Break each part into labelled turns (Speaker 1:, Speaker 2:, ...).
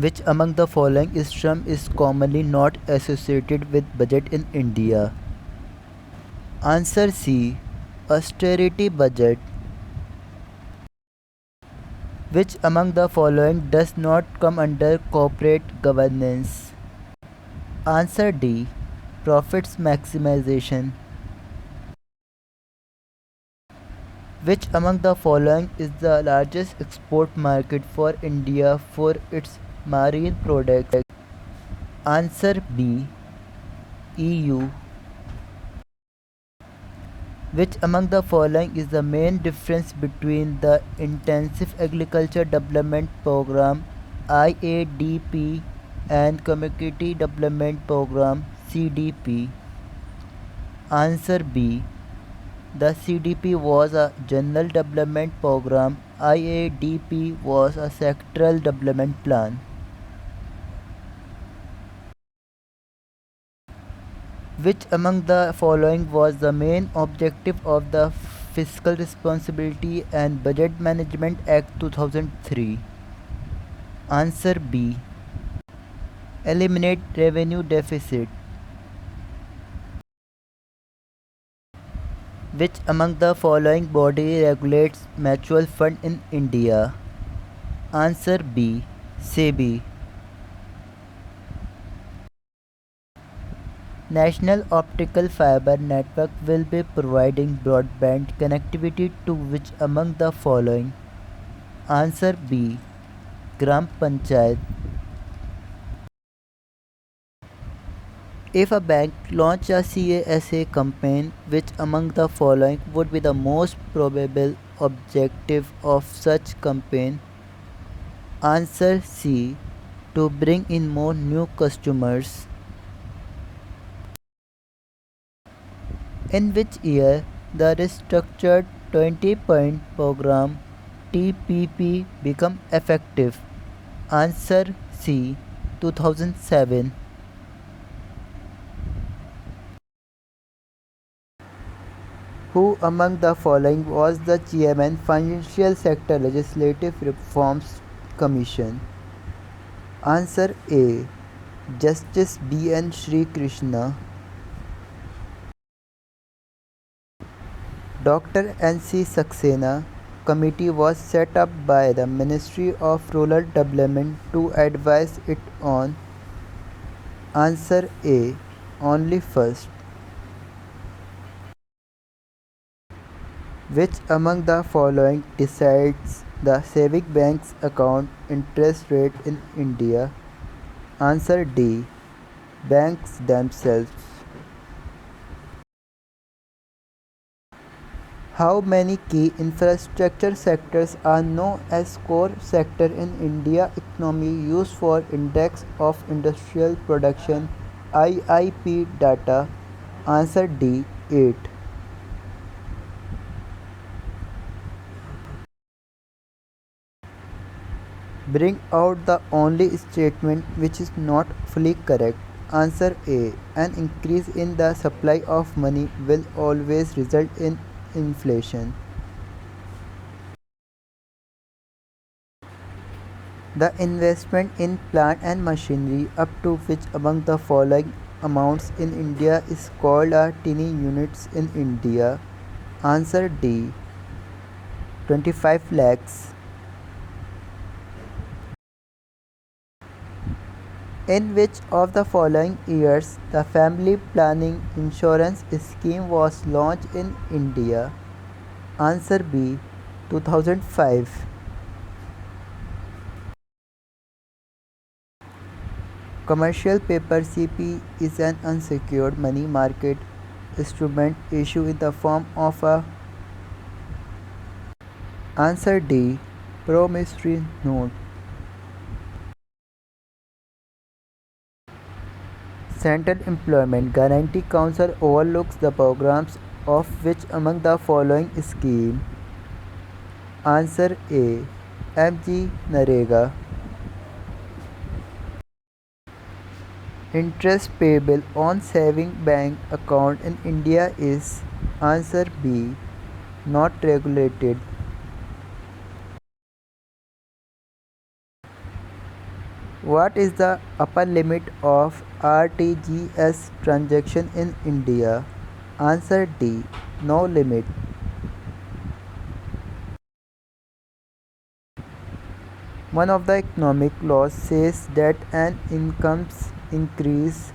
Speaker 1: Which among the following term is commonly not associated with budget in India? Answer C. Austerity budget. Which among the following does not come under corporate governance? Answer D. Profits maximization. Which among the following is the largest export market for India for its marine products? Answer B. EU. Which among the following is the main difference between the Intensive Agriculture Development Program IADP and Community Development Program CDP? Answer B. The CDP was a general development program, IADP was a sectoral development plan. Which among the following was the main objective of the Fiscal Responsibility and Budget Management Act 2003? Answer B. Eliminate revenue deficit. Which among the following body regulates mutual fund in India? Answer B. SEBI. National Optical Fiber Network will be providing broadband connectivity to which among the following? Answer B. Gram Panchayat. If a bank launched a CASA campaign, which among the following would be the most probable objective of such campaign? Answer C. To bring in more new customers. In which year the restructured 20-point program TPP become effective? Answer C. 2007. Who among the following was the chairman Financial Sector Legislative Reforms Commission? Answer A. Justice B.N. Sri Krishna. Dr. N.C. Saxena committee was set up by the Ministry of Rural Development to advise it on? Answer A. Only first. Which among the following decides the savings bank's account interest rate in India? Answer D. Banks themselves. How many key infrastructure sectors are known as core sector in India economy used for Index of Industrial Production IIP data? Answer D. 8. Bring out the only statement which is not fully correct. Answer A. An increase in the supply of money will always result in inflation. The investment in plant and machinery up to which among the following amounts in India is called a tiny units in India? Answer D. 25 lakhs. In which of the following years the Family Planning Insurance Scheme was launched in India? Answer B. 2005. Commercial paper CP is an unsecured money market instrument issued in the form of a? Answer D. Promissory note. Central Employment Guarantee Council overlooks the programs of which among the following scheme? Answer A. MG Narega. Interest payable on saving bank account in India is? Answer B. Not regulated. What is the upper limit of RTGS transaction in India? Answer D. No limit. One of the economic laws says that an incomes increase,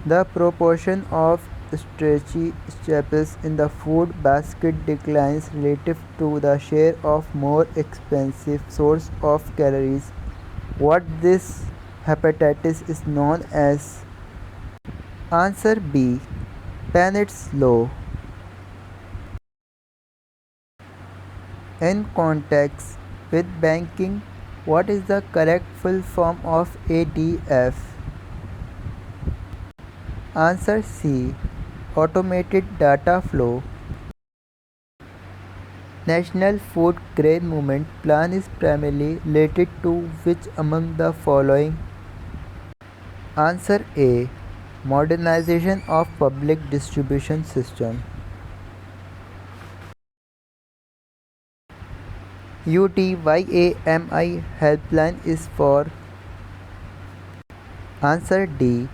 Speaker 1: the proportion of stretchy staples in the food basket declines relative to the share of more expensive source of calories. What this hepatitis is known as? Answer B. Pannett's law. In context with banking, what is the correct full form of ADF? Answer C. Automated data flow. National Food Grain Movement Plan is primarily related to which among the following? Answer A. Modernization of public distribution system. UTYAMI helpline is for? Answer D.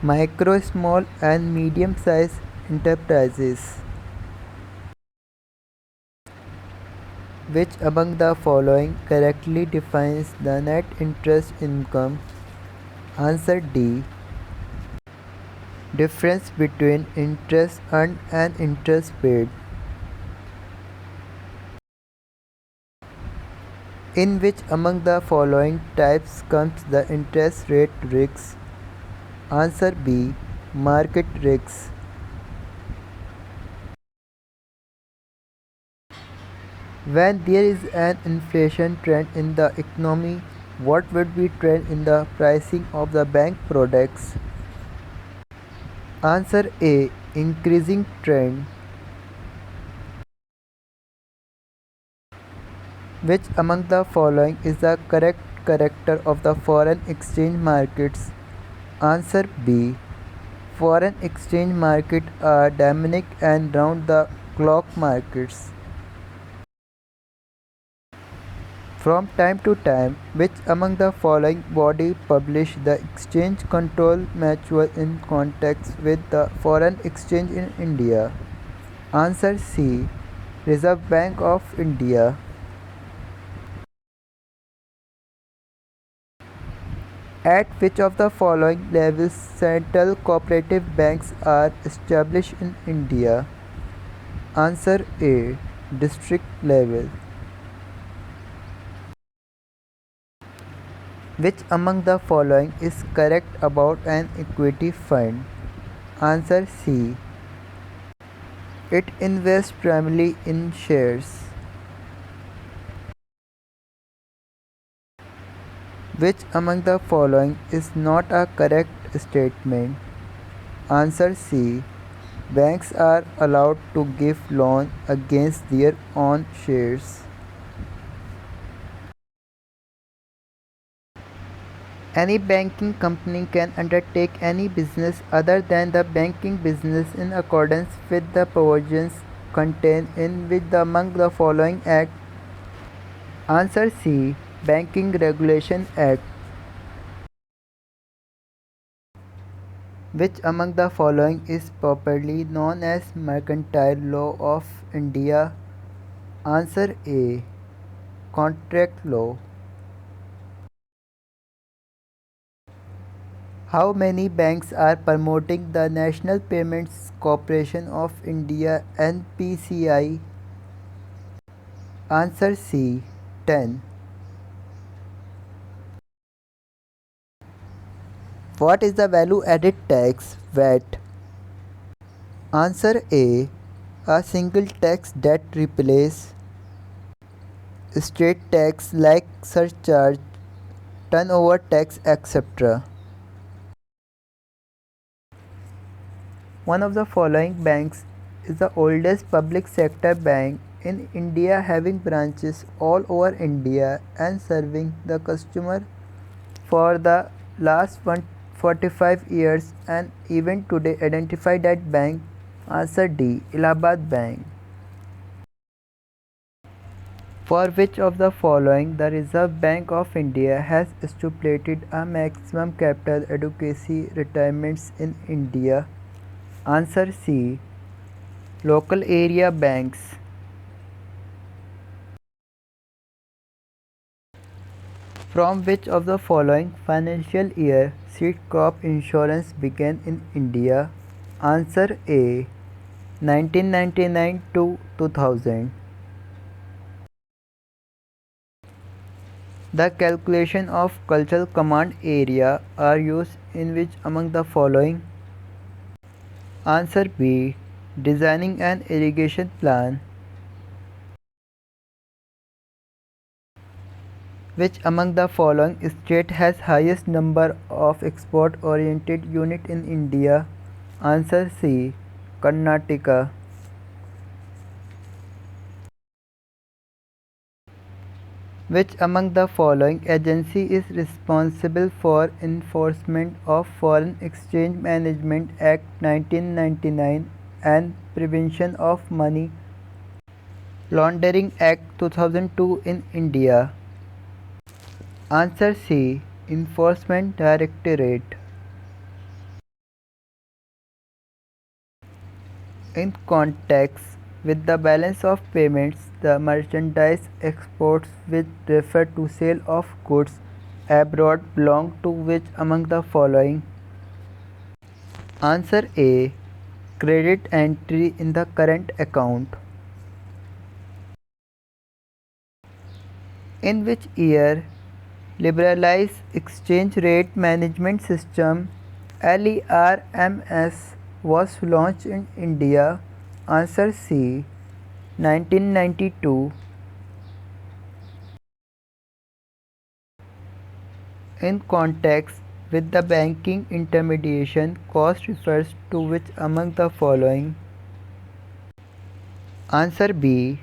Speaker 1: Micro, small and medium sized enterprises. Which among the following correctly defines the net interest income? Answer D. Difference between interest earned and interest paid. In which among the following types comes the interest rate risk? Answer B. Market risks. When there is an inflation trend in the economy, what would be trend in the pricing of the bank products? Answer A. Increasing trend. Which among the following is the correct character of the foreign exchange markets? Answer B. Foreign exchange markets are dynamic and round-the-clock markets. From time to time, which among the following body publish the exchange control manual in context with the foreign exchange in India? Answer C. Reserve Bank of India. At which of the following levels central cooperative banks are established in India? Answer A. District level. Which among the following is correct about an equity fund? Answer C. It invests primarily in shares. Which among the following is not a correct statement? Answer C. Banks are allowed to give loan against their own shares. Any banking company can undertake any business other than the banking business in accordance with the provisions contained in which among the following act? Answer C. Banking Regulation Act. Which among the following is properly known as Mercantile Law of India? Answer A. Contract Law. How many banks are promoting the National Payments Corporation of India NPCI? Answer C. 10. What is the value added tax VAT? Answer A. A single tax that replaces state tax like surcharge, turnover tax, etc. One of the following banks is the oldest public sector bank in India, having branches all over India and serving the customer for the last 145 years, and even today identify that bank. Answer D. Allahabad Bank. For which of the following the Reserve Bank of India has stipulated a maximum capital adequacy requirements in India? Answer C. Local area banks. From which of the following financial year seed crop insurance began in India? Answer A. 1999 to 2000. The calculation of cultural command area are used in which among the following? Answer B. Designing an irrigation plan. Which among the following state has highest number of export oriented unit in India? Answer C. Karnataka. Which among the following agency is responsible for enforcement of Foreign Exchange Management Act 1999 and Prevention of Money Laundering Act 2002 in India? Answer C. Enforcement Directorate. In context with the balance of payments, the merchandise exports which refer to sale of goods abroad belong to which among the following? Answer A. Credit entry in the current account. In which year Liberalized Exchange Rate Management System LERMS was launched in India? Answer C. 1992. In context with the banking intermediation cost refers to which among the following? Answer B.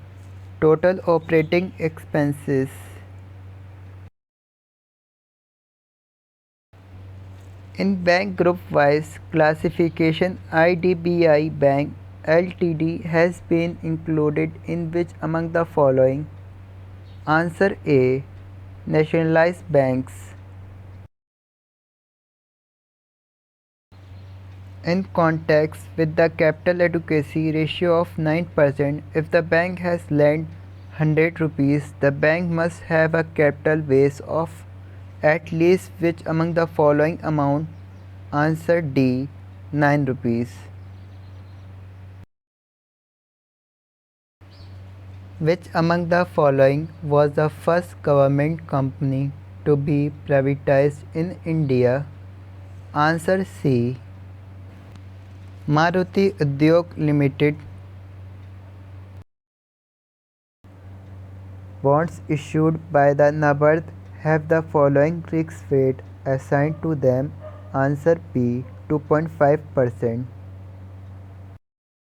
Speaker 1: Total operating expenses. In bank group wise classification, IDBI Bank Ltd has been included in which among the following? Answer A. Nationalized banks. In context with the capital adequacy ratio of 9%, if the bank has lent 100 rupees, the bank must have a capital base of at least which among the following amount? Answer D. 9 rupees. Which among the following was the first government company to be privatized in India? Answer C. Maruti Udyog Limited. Bonds issued by the NABARD have the following risk weight assigned to them. Answer B. 2.5%.